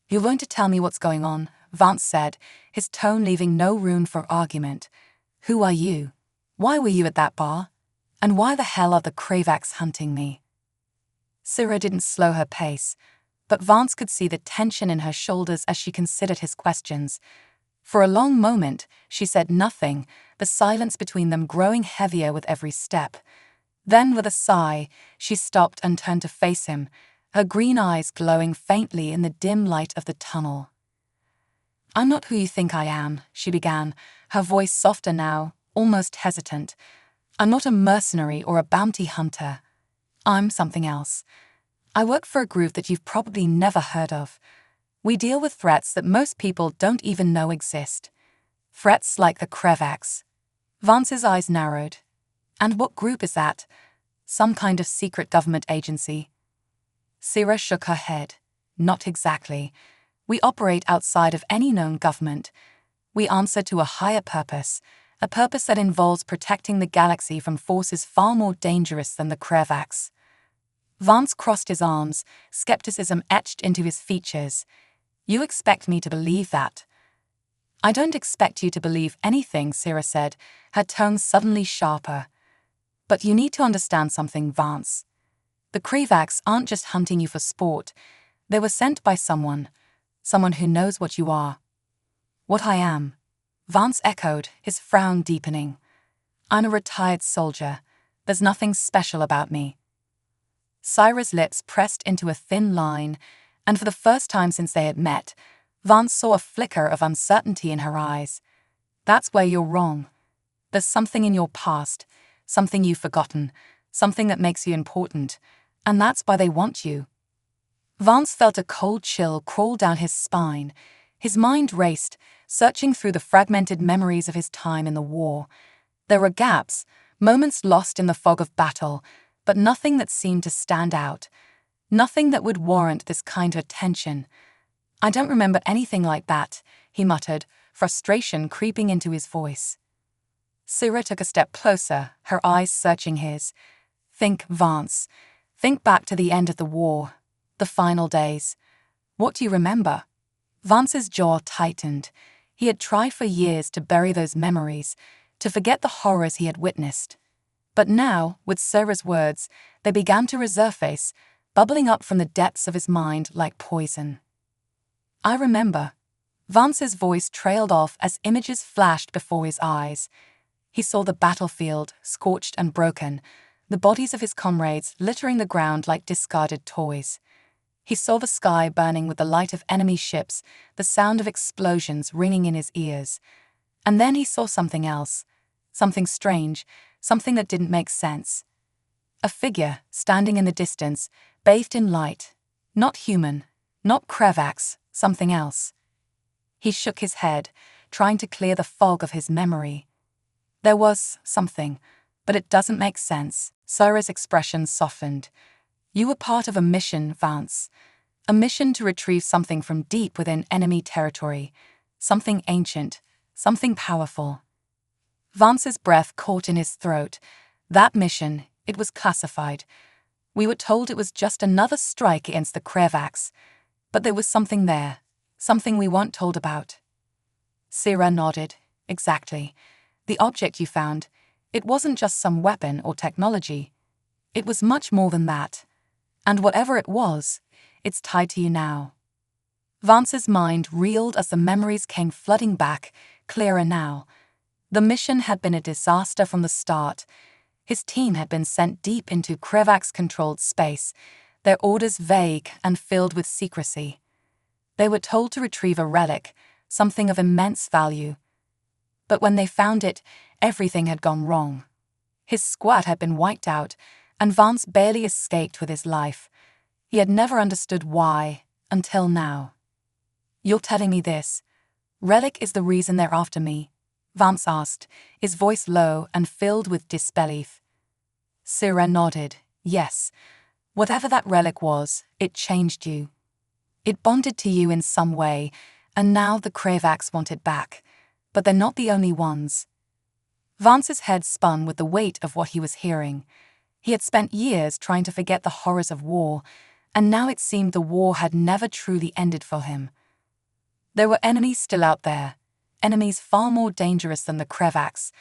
You're going to tell me what's going on, Vance said, his tone leaving no room for argument. Who are you? Why were you at that bar? And why the hell are the crevasse hunting me? Syrah didn't slow her pace, but Vance could see the tension in her shoulders as she considered his questions. For a long moment, she said nothing, the silence between them growing heavier with every step. Then, with a sigh, she stopped and turned to face him, her green eyes glowing faintly in the dim light of the tunnel. I'm not who you think I am, she began, her voice softer now, almost hesitant. I'm not a mercenary or a bounty hunter. I'm something else. I work for a group that you've probably never heard of. We deal with threats that most people don't even know exist. Threats like the crevasse. Vance's eyes narrowed. And what group is that? Some kind of secret government agency? Syrah shook her head. Not exactly. We operate outside of any known government. We answer to a higher purpose, a purpose that involves protecting the galaxy from forces far more dangerous than the crevasse. Vance crossed his arms, skepticism etched into his features. You expect me to believe that? I don't expect you to believe anything, Syrah said, her tone suddenly sharper. But you need to understand something, Vance. The crevasse aren't just hunting you for sport. They were sent by someone who knows what you are. What I am, Vance echoed, his frown deepening. I'm a retired soldier. There's nothing special about me. Syrah's lips pressed into a thin line, and for the first time since they had met, Vance saw a flicker of uncertainty in her eyes. That's where you're wrong. There's something in your past, something you've forgotten, something that makes you important, and that's why they want you. Vance felt a cold chill crawl down his spine. His mind raced, searching through the fragmented memories of his time in the war. There were gaps, moments lost in the fog of battle, but nothing that seemed to stand out. Nothing that would warrant this kind of attention. I don't remember anything like that, he muttered, frustration creeping into his voice. Syrah took a step closer, her eyes searching his. Think, Vance. Think back to the end of the war. The final days. What do you remember? Vance's jaw tightened. He had tried for years to bury those memories, to forget the horrors he had witnessed. But now, with Syrah's words, they began to resurface, bubbling up from the depths of his mind like poison. I remember. Vance's voice trailed off as images flashed before his eyes. He saw the battlefield, scorched and broken, the bodies of his comrades littering the ground like discarded toys. He saw the sky burning with the light of enemy ships, the sound of explosions ringing in his ears. And then he saw something else, something strange, something that didn't make sense. A figure, standing in the distance, bathed in light. Not human, not Krevax, something else. He shook his head, trying to clear the fog of his memory. There was something, but it doesn't make sense. Syrah's expression softened. You were part of a mission, Vance. A mission to retrieve something from deep within enemy territory. Something ancient, something powerful. Vance's breath caught in his throat. That mission, it was classified. We were told it was just another strike against the Krevax. But there was something there, something we weren't told about. Syrah nodded. Exactly. The object you found, it wasn't just some weapon or technology. It was much more than that. And whatever it was, it's tied to you now. Vance's mind reeled as the memories came flooding back, clearer now. The mission had been a disaster from the start. His team had been sent deep into Krevax-controlled space, their orders vague and filled with secrecy. They were told to retrieve a relic, something of immense value. But when they found it, everything had gone wrong. His squad had been wiped out, and Vance barely escaped with his life. He had never understood why, until now. You're telling me this? Relic is the reason they're after me? Vance asked, his voice low and filled with disbelief. Syrah nodded. Yes. Whatever that relic was, it changed you. It bonded to you in some way, and now the Krevax want it back. But they're not the only ones. Vance's head spun with the weight of what he was hearing. He had spent years trying to forget the horrors of war, and now it seemed the war had never truly ended for him. There were enemies still out there, enemies far more dangerous than the Krevax,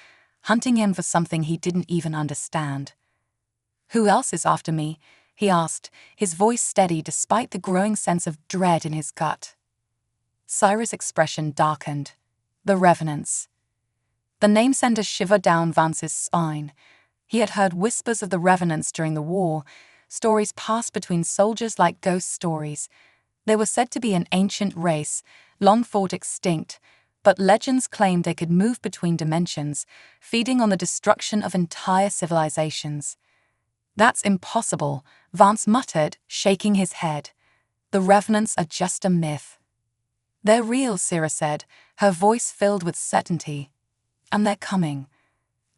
hunting him for something he didn't even understand. Who else is after me? He asked, his voice steady despite the growing sense of dread in his gut. Syrah's expression darkened. The Revenants. The name sent a shiver down Vance's spine. He had heard whispers of the Revenants during the war, stories passed between soldiers like ghost stories. They were said to be an ancient race, long thought extinct, but legends claimed they could move between dimensions, feeding on the destruction of entire civilizations. That's impossible, Vance muttered, shaking his head. The Revenants are just a myth. They're real, Syrah said, her voice filled with certainty. And they're coming.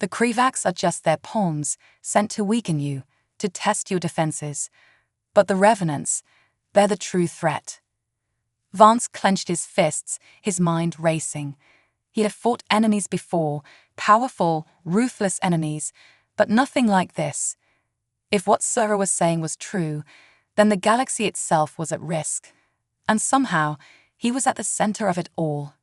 The Krevax are just their pawns, sent to weaken you, to test your defenses. But the Revenants, they're the true threat. Vance clenched his fists, his mind racing. He had fought enemies before, powerful, ruthless enemies, but nothing like this. If what Syrah was saying was true, then the galaxy itself was at risk. And somehow, he was at the center of it all.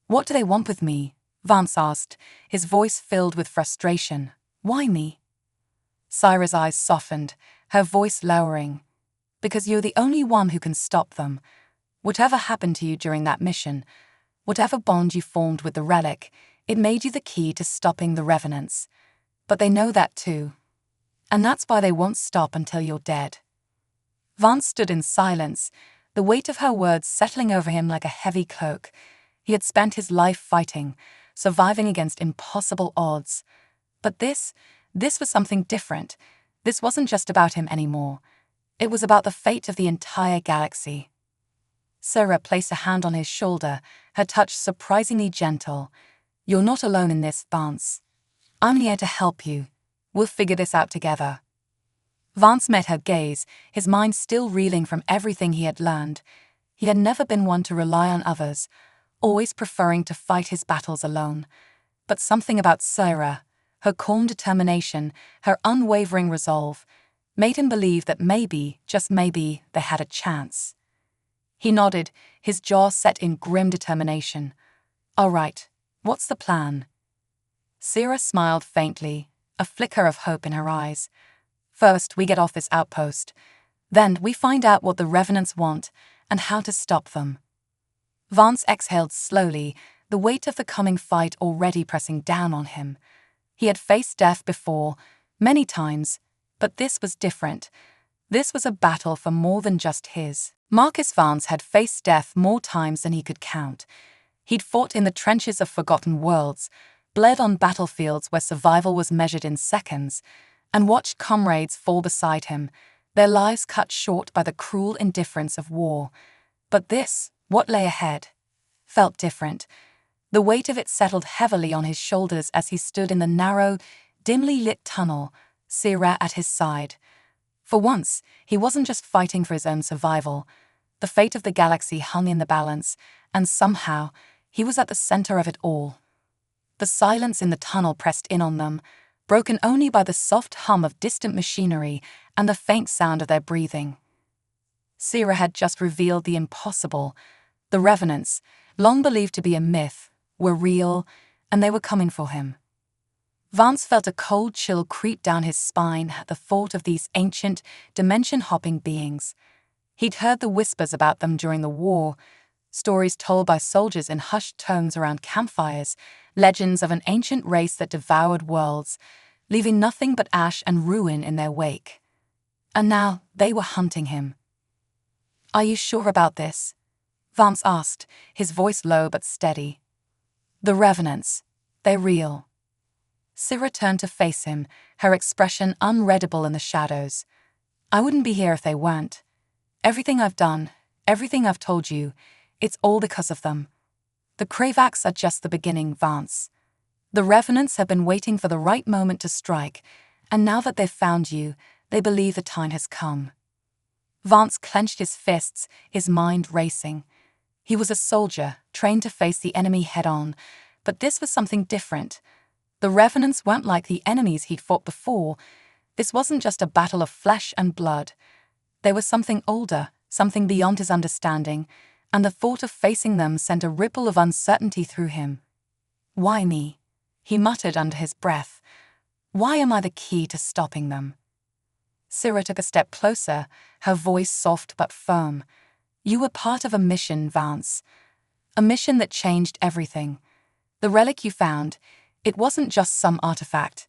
What do they want with me? Vance asked, his voice filled with frustration. Why me? Syrah's eyes softened, her voice lowering. Because you're the only one who can stop them. Whatever happened to you during that mission, whatever bond you formed with the relic, it made you the key to stopping the Revenants. But they know that too. And that's why they won't stop until you're dead. Vance stood in silence, the weight of her words settling over him like a heavy cloak. He had spent his life fighting, surviving against impossible odds. But this was something different. This wasn't just about him anymore. It was about the fate of the entire galaxy. Syrah placed a hand on his shoulder, her touch surprisingly gentle. You're not alone in this, Vance. I'm here to help you. We'll figure this out together. Vance met her gaze, his mind still reeling from everything he had learned. He had never been one to rely on others, always preferring to fight his battles alone. But something about Syrah, her calm determination, her unwavering resolve, made him believe that maybe, just maybe, they had a chance. He nodded, his jaw set in grim determination. "All right, what's the plan?" Syrah smiled faintly, a flicker of hope in her eyes. "First, we get off this outpost. Then we find out what the Revenants want and how to stop them." Vance exhaled slowly, the weight of the coming fight already pressing down on him. He had faced death before, many times, but this was different. This was a battle for more than just his. Marcus Vance had faced death more times than he could count. He'd fought in the trenches of forgotten worlds, bled on battlefields where survival was measured in seconds, and watched comrades fall beside him, their lives cut short by the cruel indifference of war. But this, what lay ahead, felt different. The weight of it settled heavily on his shoulders as he stood in the narrow, dimly lit tunnel, Syrah at his side. For once, he wasn't just fighting for his own survival. The fate of the galaxy hung in the balance, and somehow, he was at the center of it all. The silence in the tunnel pressed in on them, broken only by the soft hum of distant machinery and the faint sound of their breathing. Syrah had just revealed the impossible. The Revenants, long believed to be a myth, were real, and they were coming for him. Vance felt a cold chill creep down his spine at the thought of these ancient, dimension-hopping beings. He'd heard the whispers about them during the war, stories told by soldiers in hushed tones around campfires, legends of an ancient race that devoured worlds, leaving nothing but ash and ruin in their wake. And now they were hunting him. "Are you sure about this?" Vance asked, his voice low but steady. "The Revenants, they're real." Syrah turned to face him, her expression unreadable in the shadows. "I wouldn't be here if they weren't. Everything I've done, everything I've told you, it's all because of them. The Kravaks are just the beginning, Vance. The Revenants have been waiting for the right moment to strike, and now that they've found you, they believe the time has come." Vance clenched his fists, his mind racing. He was a soldier, trained to face the enemy head-on, but this was something different. The Revenants weren't like the enemies he'd fought before. This wasn't just a battle of flesh and blood. There was something older, something beyond his understanding, and the thought of facing them sent a ripple of uncertainty through him. "Why me?" he muttered under his breath. "Why am I the key to stopping them?" Syrah took a step closer, her voice soft but firm. "You were part of a mission, Vance. A mission that changed everything. The relic you found, it wasn't just some artifact.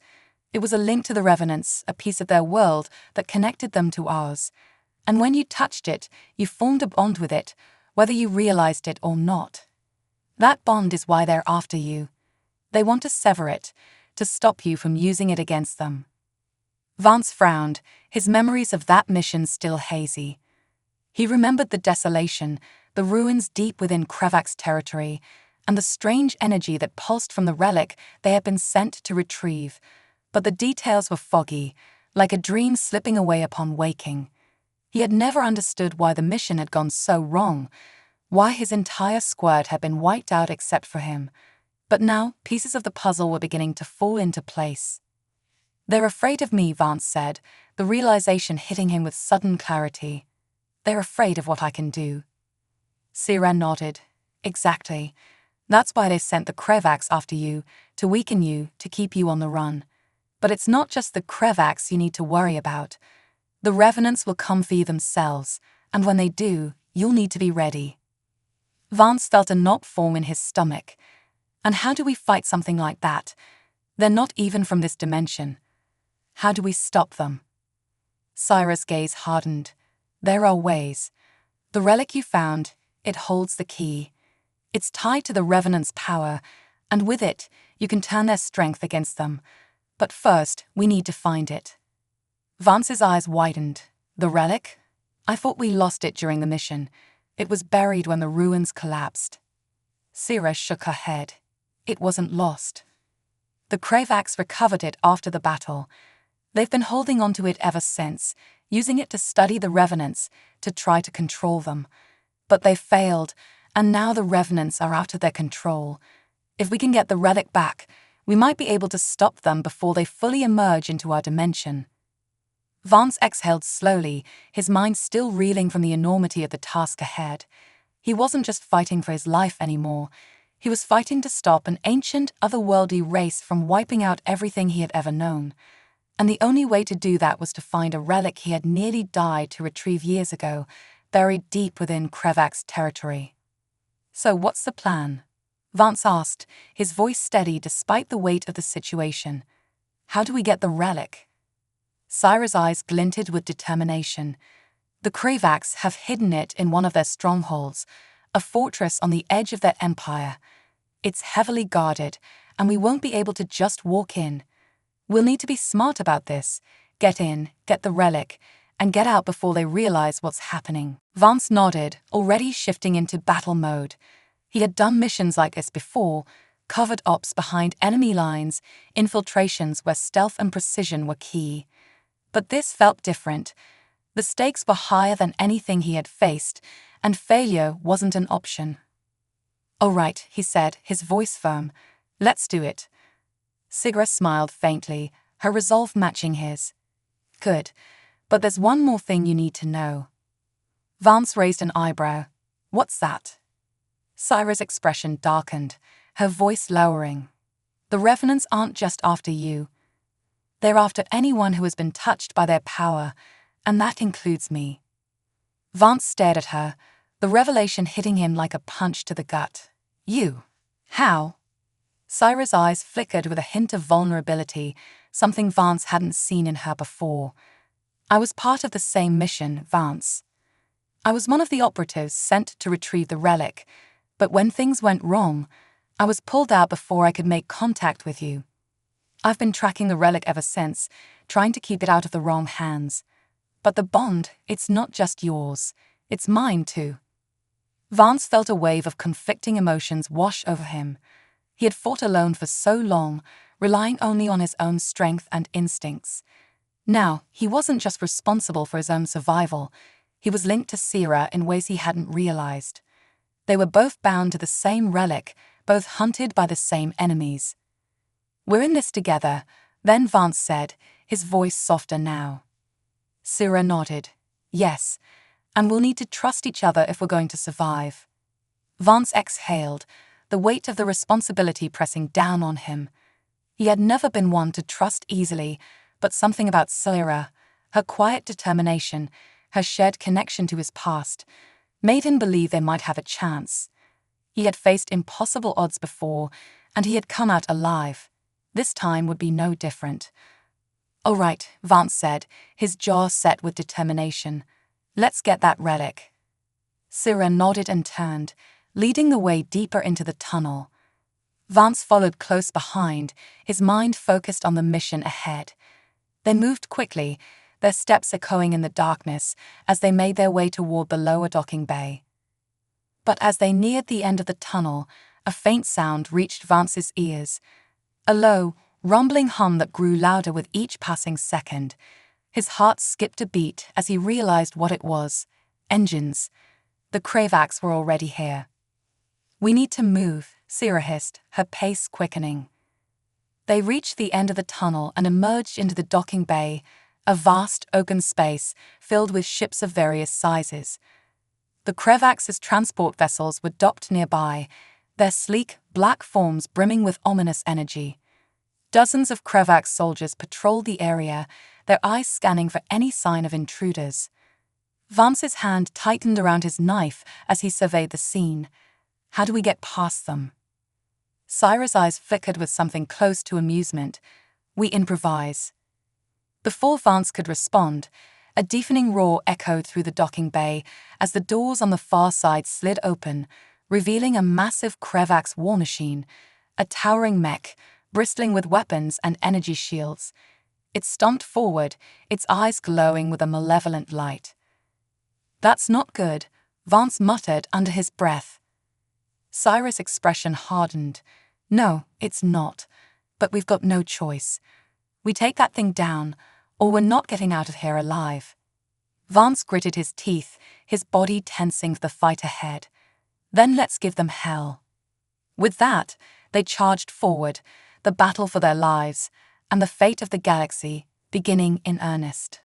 It was a link to the Revenants, a piece of their world that connected them to ours. And when you touched it, you formed a bond with it, whether you realized it or not. That bond is why they're after you. They want to sever it, to stop you from using it against them." Vance frowned, his memories of that mission still hazy. He remembered the desolation, the ruins deep within Kravak's territory, and the strange energy that pulsed from the relic they had been sent to retrieve. But the details were foggy, like a dream slipping away upon waking. He had never understood why the mission had gone so wrong, why his entire squad had been wiped out except for him. But now, pieces of the puzzle were beginning to fall into place. "They're afraid of me," Vance said, the realization hitting him with sudden clarity. "They're afraid of what I can do." Syrah nodded. "Exactly. That's why they sent the Kravaks after you, to weaken you, to keep you on the run. But it's not just the Kravaks you need to worry about. The Revenants will come for you themselves, and when they do, you'll need to be ready." Vance felt a knot form in his stomach. And how do we fight something like that? They're not even from this dimension. How do we stop them? Syrah's gaze hardened. "There are ways. The relic you found, it holds the key. It's tied to the Revenants' power, and with it, you can turn their strength against them. But first, we need to find it." Vance's eyes widened. "The relic? I thought we lost it during the mission. It was buried when the ruins collapsed." Syrah shook her head. "It wasn't lost. The Kravaks recovered it after the battle. They've been holding onto it ever since, using it to study the Revenants, to try to control them. But they failed, and now the Revenants are out of their control. If we can get the relic back, We might be able to stop them before they fully emerge into our dimension. Vance exhaled slowly, his mind still reeling from the enormity of the task ahead. He wasn't just fighting for his life anymore. He was fighting to stop an ancient, otherworldly race from wiping out everything he had ever known. And the only way to do that was to find a relic he had nearly died to retrieve years ago, buried deep within Krevak's territory. So what's the plan? Vance asked, his voice steady despite the weight of the situation. How do we get the relic? Syra's eyes glinted with determination. The Krevaks have hidden it in one of their strongholds, a fortress on the edge of their empire. It's heavily guarded, and we won't be able to just walk in. We'll need to be smart about this. Get in, get the relic, and get out before they realize what's happening. Vance nodded, already shifting into battle mode. He had done missions like this before, covert ops behind enemy lines, infiltrations where stealth and precision were key. But this felt different. The stakes were higher than anything he had faced, and failure wasn't an option. "All right," he said, his voice firm. "Let's do it." Sigra smiled faintly, her resolve matching his. "Good, but there's one more thing you need to know." Vance raised an eyebrow. "What's that?" Syra's expression darkened, her voice lowering. "The Revenants aren't just after you. They're after anyone who has been touched by their power, and that includes me." Vance stared at her, the revelation hitting him like a punch to the gut. "You? How?" Syra's eyes flickered with a hint of vulnerability, something Vance hadn't seen in her before. "I was part of the same mission, Vance. I was one of the operatives sent to retrieve the relic, but when things went wrong, I was pulled out before I could make contact with you. I've been tracking the relic ever since, trying to keep it out of the wrong hands. But the bond, it's not just yours, it's mine too." Vance felt a wave of conflicting emotions wash over him. He had fought alone for so long, relying only on his own strength and instincts. Now, he wasn't just responsible for his own survival, he was linked to Syra in ways he hadn't realized. They were both bound to the same relic, both hunted by the same enemies. "We're in this together," then Vance said, his voice softer now. Syra nodded. "Yes, and we'll need to trust each other if we're going to survive." Vance exhaled, the weight of the responsibility pressing down on him. He had never been one to trust easily, but something about Syra, her quiet determination, her shared connection to his past, made him believe they might have a chance. He had faced impossible odds before, and he had come out alive. This time would be no different. "All right," Vance said, his jaw set with determination. "Let's get that relic." Syra nodded and turned, leading the way deeper into the tunnel. Vance followed close behind, his mind focused on the mission ahead. They moved quickly, their steps echoing in the darkness as they made their way toward the lower docking bay. But as they neared the end of the tunnel, a faint sound reached Vance's ears. A low, rumbling hum that grew louder with each passing second. His heart skipped a beat as he realized what it was. Engines. The Krevaks were already here. "We need to move," Syra hissed, her pace quickening. They reached the end of the tunnel and emerged into the docking bay, a vast open space filled with ships of various sizes. The Krevaks' transport vessels were docked nearby, their sleek, black forms brimming with ominous energy. Dozens of Krevak soldiers patrolled the area, their eyes scanning for any sign of intruders. Vance's hand tightened around his knife as he surveyed the scene. How do we get past them? Syra's eyes flickered with something close to amusement. We improvise. Before Vance could respond, a deafening roar echoed through the docking bay as the doors on the far side slid open, revealing a massive Krevak's war machine, a towering mech, bristling with weapons and energy shields. It stomped forward, its eyes glowing with a malevolent light. "That's not good," Vance muttered under his breath. Syra's expression hardened. "No, it's not. But we've got no choice. We take that thing down, or we're not getting out of here alive." Vance gritted his teeth, his body tensing for the fight ahead. "Then let's give them hell." With that, they charged forward, the battle for their lives, and the fate of the galaxy beginning in earnest.